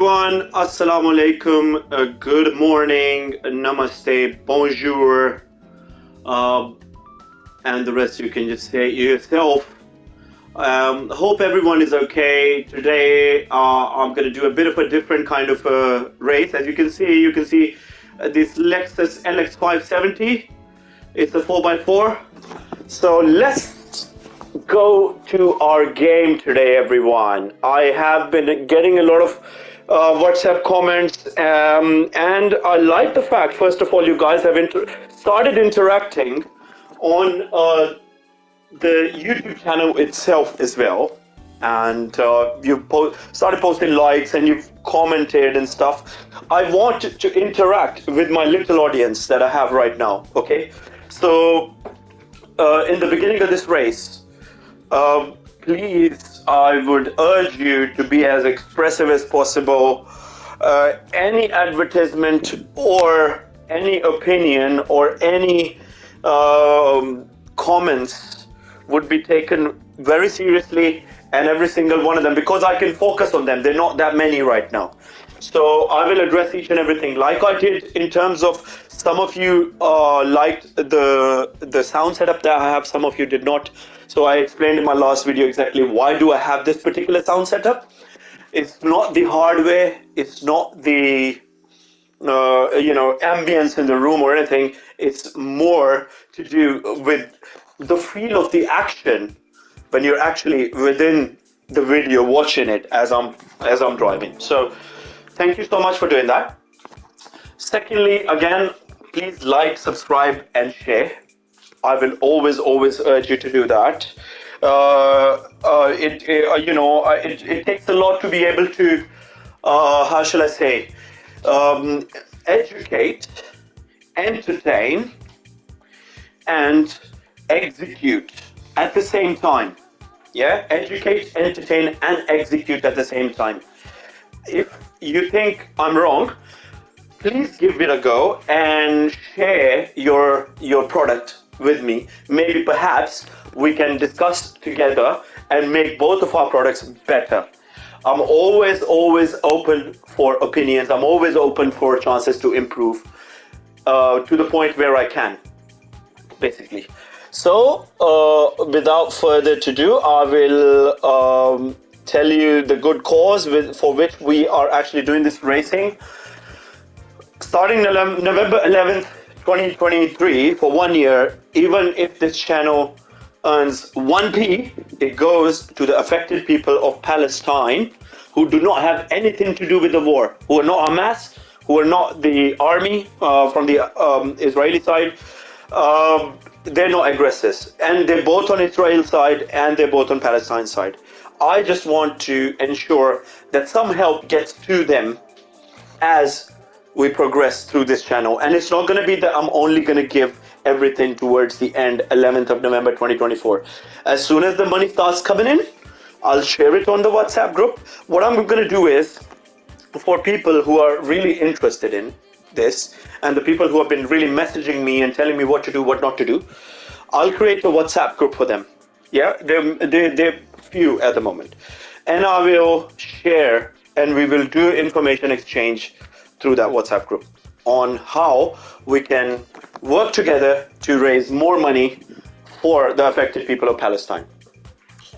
Everyone, assalamu alaikum, good morning, namaste, bonjour, uh, and the rest you can just say yourself. Hope everyone is okay. Today, I'm going to do a bit of a different kind of a race. As you can see this Lexus LX570. It's a 4x4. So let's go to our game today, everyone. I have been getting a lot of WhatsApp comments, and I like the fact, first of all, you guys have started interacting on the YouTube channel itself as well. And you started posting likes and you've commented and stuff. I want to interact with my little audience that I have right now. Okay, so in the beginning of this race, please, I would urge you to be as expressive as possible. Any advertisement or any opinion or any comments would be taken very seriously, and every single one of them, because I can focus on them. They're not that many right now. So I will address each and everything like I did in terms of some of you liked the sound setup that I have, some of you did not. So I explained in my last video exactly why do I have this particular sound setup. It's not the hardware, it's not the ambience in the room or anything. It's more to do with the feel of the action when you're actually within the video watching it as I'm driving. So thank you so much for doing that. Secondly, again, please like, subscribe, and share. I will always urge you to do that. It takes a lot to be able to, how shall I say, educate, entertain, and execute at the same time. Yeah, educate, entertain, and execute at the same time. If you think I'm wrong, please give it a go and share your product with me. Maybe perhaps we can discuss together and make both of our products better. I'm always open for opinions. I'm always open for chances to improve to the point where I can, basically. So without further ado, I will tell you the good cause for which we are actually doing this racing. Starting November 11th, 2023, for 1 year, even if this channel earns 1p, it goes to the affected people of Palestine who do not have anything to do with the war, who are not Hamas, who are not the army from the Israeli side. They're not aggressors, and they're both on Israel's side and they're both on Palestine's side. I just want to ensure that some help gets to them as we progress through this channel. And it's not going to be that I'm only going to give everything towards the end, 11th of November 2024. As soon as the money starts coming in, I'll share it on the WhatsApp group. What I'm going to do is, for people who are really interested in this and the people who have been really messaging me and telling me what to do, what not to do, I'll create a WhatsApp group for them. Yeah, they're few at the moment. And I will share and we will do information exchange through that WhatsApp group on how we can work together to raise more money for the affected people of Palestine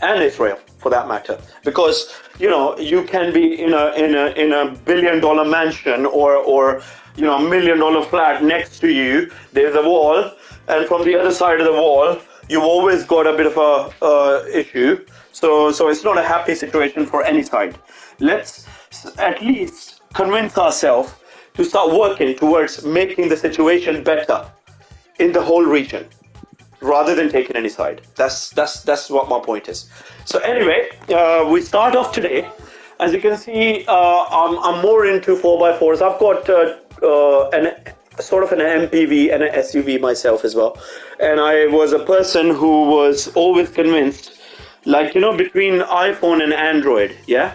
and Israel, for that matter. Because you can be in a $1 billion mansion or $1 million flat. Next to you there's a wall, and from the other side of the wall you've always got a bit of a issue. So it's not a happy situation for any side. Let's at least convince ourselves to start working towards making the situation better in the whole region, rather than taking any side. That's what my point is. So anyway, we start off today. As you can see, I'm more into 4x4s. I've got an sort of an MPV and an SUV myself as well. And I was a person who was always convinced, between iPhone and Android, yeah?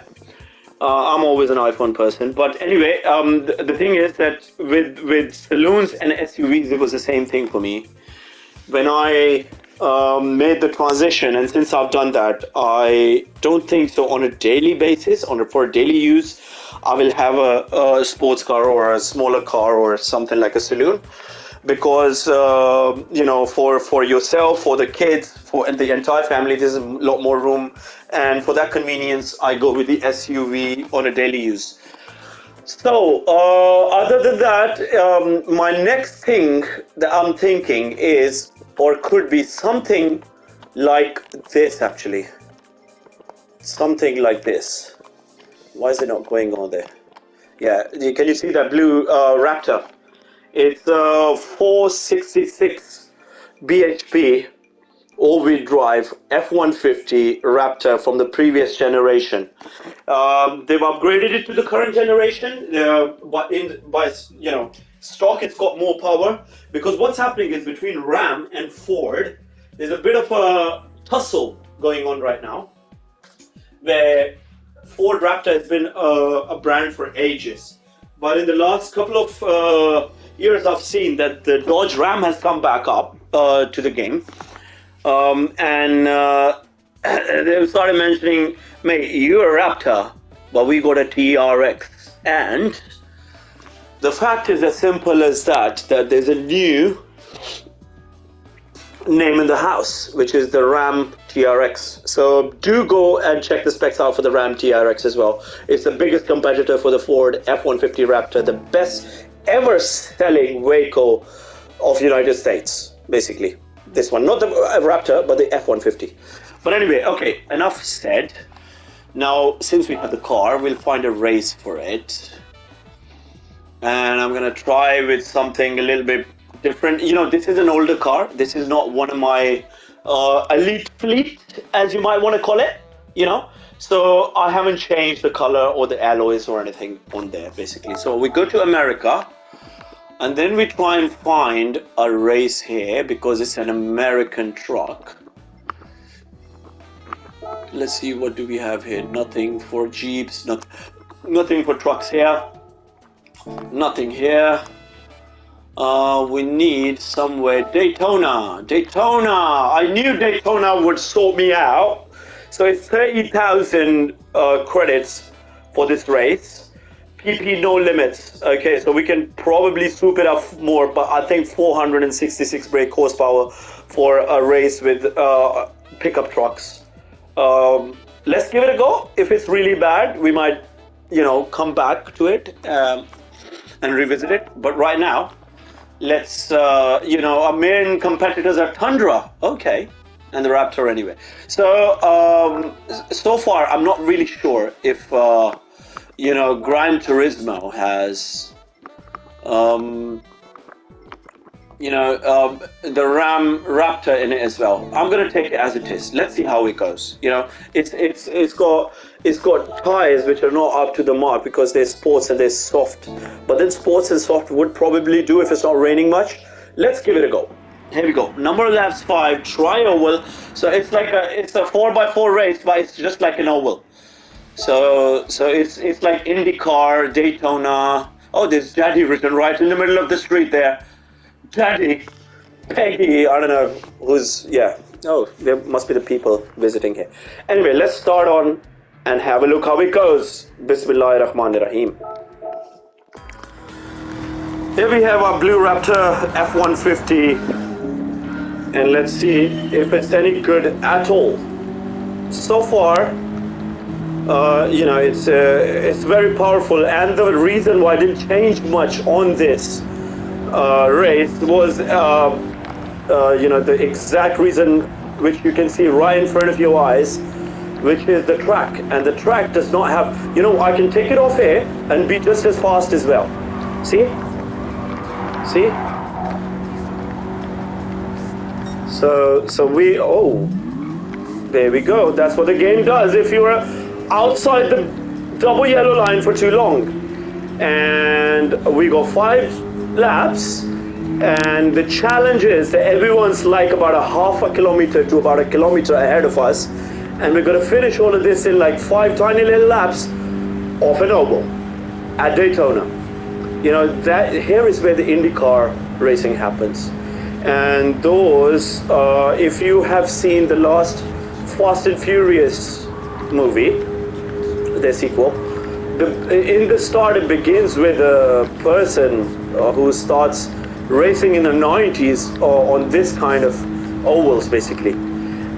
I'm always an iPhone person. But anyway, the thing is that with saloons and SUVs, it was the same thing for me. When I made the transition, and since I've done that, I don't think so on a daily basis, for daily use, I will have a sports car or a smaller car or something like a saloon, because for yourself, for the kids, for the entire family, there's a lot more room, and for that convenience, I go with the SUV on a daily use. So, other than that, my next thing that I'm thinking is, or could be something like this actually. Something like this. Why is it not going on there? Yeah, can you see that blue Raptor? It's a 466 bhp all-wheel drive F-150 Raptor from the previous generation. They've upgraded it to the current generation, but by stock, it's got more power, because what's happening is between Ram and Ford, there's a bit of a tussle going on right now, where Ford Raptor has been a brand for ages. But in the last couple of years, I've seen that the Dodge Ram has come back up to the game. And they started mentioning, mate, you're a Raptor, but we got a TRX. And the fact is as simple as that there's a new name in the house, which is the Ram TRX. So do go and check the specs out for the Ram TRX as well. It's the biggest competitor for the Ford F-150 Raptor, the best ever selling vehicle of the United States, basically. This one, not the Raptor, but the F-150. But anyway, okay, enough said. Now, since we have the car, we'll find a race for it. And I'm gonna try with something a little bit different. This is an older car. This is not one of my elite fleet, as you might want to call it, So I haven't changed the color or the alloys or anything on there, basically. So we go to America, and then we try and find a race here, because it's an American truck. Let's see, what do we have here? Nothing for Jeeps, nothing for trucks here. Nothing here. We need somewhere Daytona. I knew Daytona would sort me out. So it's 30,000 credits for this race. PP no limits. Okay, so we can probably swoop it up more, but I think 466 brake horsepower for a race with pickup trucks. Let's give it a go. If it's really bad, we might, come back to it and revisit it. But right now, let's, our main competitors are Tundra. Okay. And the Raptor anyway. So, so far, I'm not really sure if, Gran Turismo has, the Ram Raptor in it as well. I'm gonna take it as it is. Let's see how it goes. It's got tires which are not up to the mark, because they're sports and they're soft. But then sports and soft would probably do if it's not raining much. Let's give it a go. Here we go. Number of laps 5, tri-oval. So it's like it's a 4x4 race, but it's just like an oval. So it's like IndyCar, Daytona. Oh, there's Daddy written right in the middle of the street there. Daddy, Peggy, I don't know who's, yeah. Oh, there must be the people visiting here. Anyway, let's start on and have a look how it goes. Bismillahirrahmanirrahim. Here we have our blue Raptor F-150, and let's see if it's any good at all. So far, it's very powerful, and the reason why I didn't change much on this race was, the exact reason which you can see right in front of your eyes, which is the track. And the track does not have, I can take it off here and be just as fast as well. See? So we, there we go. That's what the game does if you're outside the double yellow line for too long. And we go 5 laps, and the challenge is that everyone's like about a half a kilometer to about a kilometer ahead of us, and we're going to finish all of this in like 5 tiny little laps off an oval at Daytona. That here is where the IndyCar racing happens. And those, if you have seen the last Fast and Furious movie, their sequel, in the start, it begins with a person who starts racing in the 90s on this kind of ovals, basically.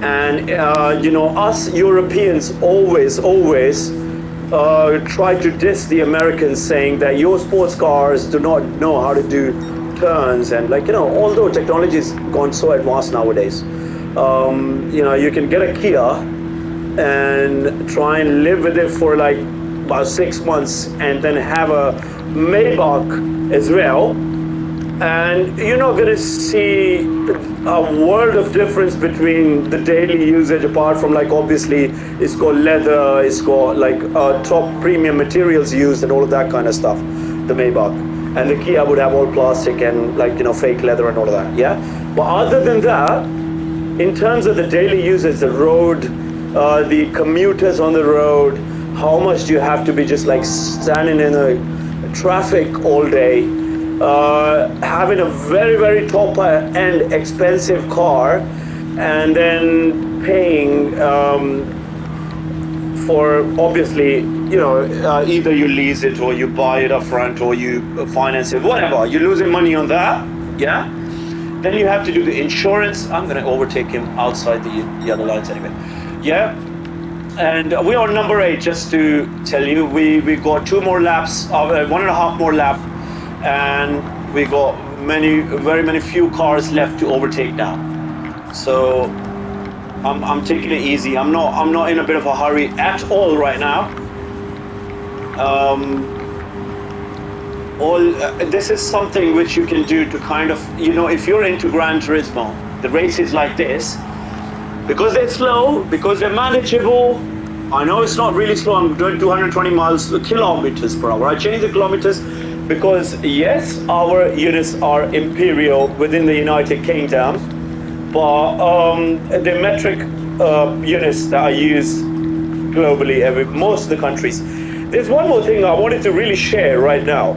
And us Europeans always try to diss the Americans, saying that your sports cars do not know how to do turns, and although technology has gone so advanced nowadays, you can get a Kia and try and live with it for like about 6 months, and then have a Maybach as well, and you're not going to see a world of difference between the daily usage, apart from, like, obviously it's got leather, it's got like top premium materials used and all of that kind of stuff, the Maybach. And the Kia would have all plastic and, like, fake leather and all of that, yeah. But other than that, in terms of the daily usage, the road, the commuters on the road, how much do you have to be just like standing in the traffic all day, having a very top end expensive car, and then paying for, obviously, either you lease it or you buy it up front or you finance it, whatever. You're losing money on that, yeah. Then you have to do the insurance. I'm going to overtake him outside the other lines anyway, yeah. And we are number 8, just to tell you. We got 2 more laps, 1.5 more lap, and we got very many few cars left to overtake now. So I'm taking it easy. I'm not in a bit of a hurry at all right now. This is something which you can do to kind of, if you're into Gran Turismo, the races like this, because they're slow, because they're manageable. I know it's not really slow. I'm doing 220 kilometers per hour. I changed the kilometers because, yes, our units are imperial within the United Kingdom, but the metric units that I use globally, most of the countries. There's one more thing I wanted to really share right now.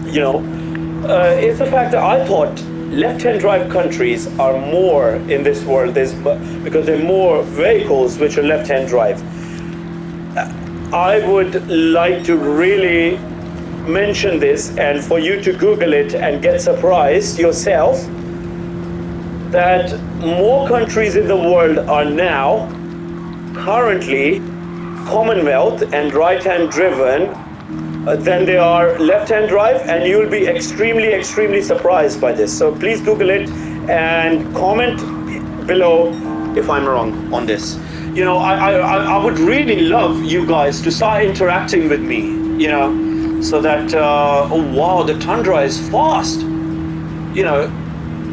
It's the fact that I thought left-hand drive countries are more in this world, because there are more vehicles which are left-hand drive. I would like to really mention this, and for you to Google it and get surprised yourself, that more countries in the world are now currently Commonwealth and right-hand driven than they are left-hand drive, and you'll be extremely surprised by this. So please Google it and comment below if I'm wrong on this. I would really love you guys to start interacting with me, so that oh wow, the Tundra is fast.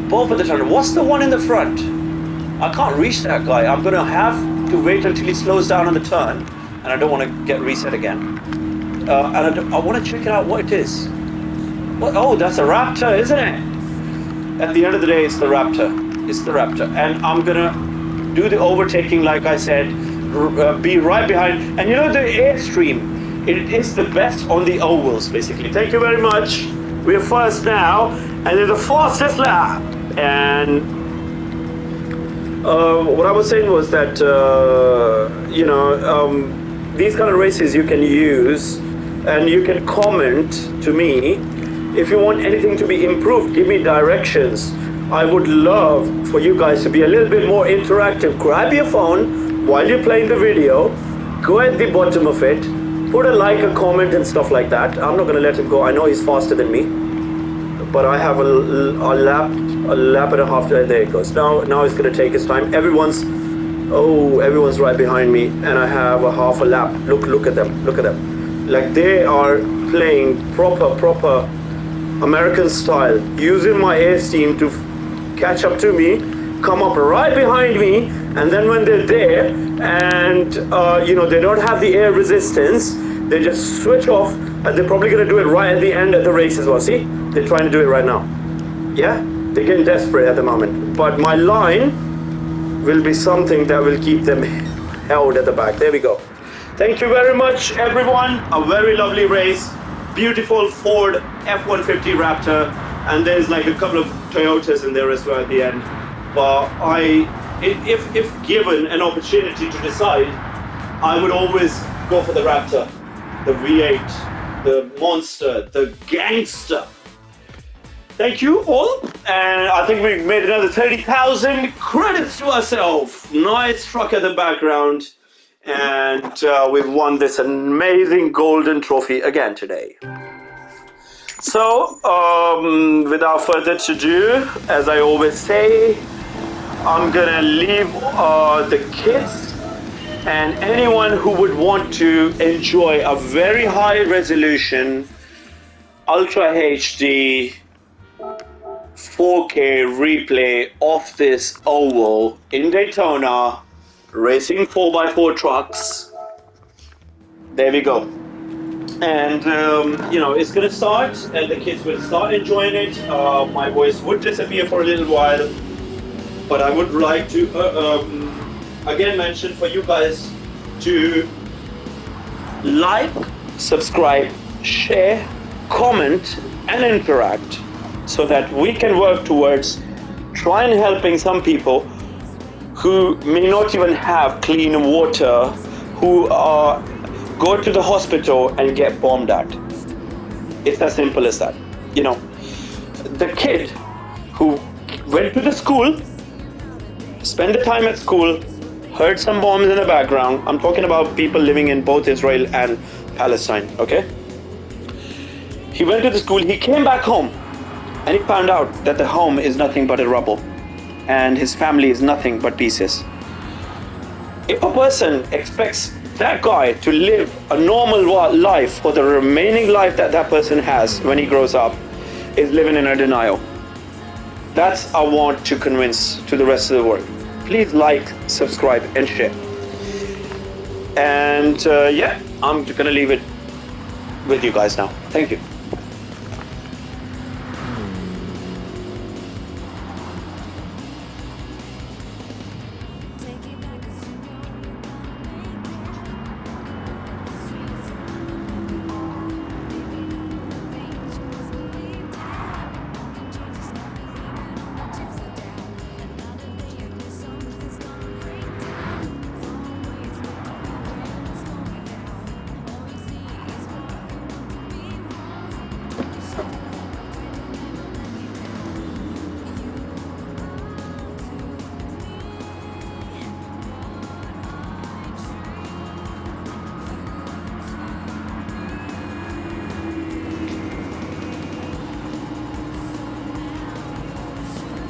Both of the Tundra. What's the one in the front? I can't reach that guy. I'm gonna have to wait until he slows down on the turn, and I don't want to get reset again. And I want to check it out what it is. Oh, that's a Raptor, isn't it? At the end of the day, it's the Raptor. It's the Raptor. And I'm going to do the overtaking, like I said, be right behind. And the Airstream, it is the best on the ovals, basically. Thank you very much. We're first now, and it's the fastest lap. And what I was saying was that, these kind of races you can use, and you can comment to me if you want anything to be improved. Give me directions. I would love for you guys to be a little bit more interactive. Grab your phone while you're playing the video, go at the bottom of it, put a like, a comment, and stuff like that. I'm not going to let him go. I know he's faster than me, but I have a lap and a half. There it goes. Now it's going to take his time. Everyone's right behind me, and I have a half a lap. Look at them. Like, they are playing proper American style, using my airsteam to catch up to me, come up right behind me, and then when they're there and they don't have the air resistance, they just switch off, and they're probably going to do it right at the end of the race as well. See, they're trying to do it right now. Yeah, they're getting desperate at the moment, but my line will be something that will keep them held at the back. There we go. Thank you very much, everyone. A very lovely race. Beautiful Ford F-150 Raptor, and there's like a couple of Toyotas in there as well at the end. But if given an opportunity to decide, I would always go for the Raptor. the V8, the monster, the gangster. Thank you all, and I think we've made another 30,000 credits to ourselves. Nice truck at the background, and we've won this amazing golden trophy again today. So, without further ado, as I always say, I'm gonna leave the kids and anyone who would want to enjoy a very high resolution, Ultra HD 4K replay of this oval in Daytona, racing 4x4 trucks. There we go. And it's gonna start, and the kids will start enjoying it. My voice would disappear for a little while, but I would like to again mention for you guys to like, subscribe, share, comment, and interact, so that we can work towards trying helping some people who may not even have clean water, who go to the hospital and get bombed at. It's as simple as that. The kid who went to the school, spent the time at school, heard some bombs in the background. I'm talking about people living in both Israel and Palestine, okay? He went to the school, he came back home, and he found out that the home is nothing but a rubble, and his family is nothing but pieces. If a person expects that guy to live a normal life for the remaining life that that person has when he grows up, is living in a denial. That's I want to convince to the rest of the world. Please like, subscribe, and share. And yeah, I'm gonna leave it with you guys now. Thank you.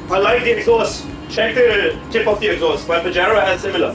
I like the exhaust. Check the tip of the exhaust. My Pajero has similar.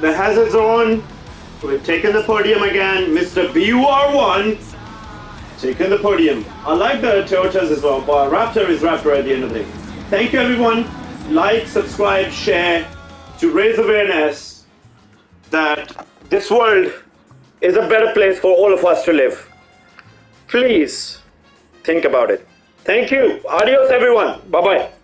the hazards on. We're taking the podium again. Mr. BUR1 taking the podium. I like the Toyotas as well, but Raptor is Raptor at the end of the day. Thank you, everyone. Like, subscribe, share to raise awareness that this world is a better place for all of us to live. Please think about it. Thank you. Adios, everyone. Bye-bye.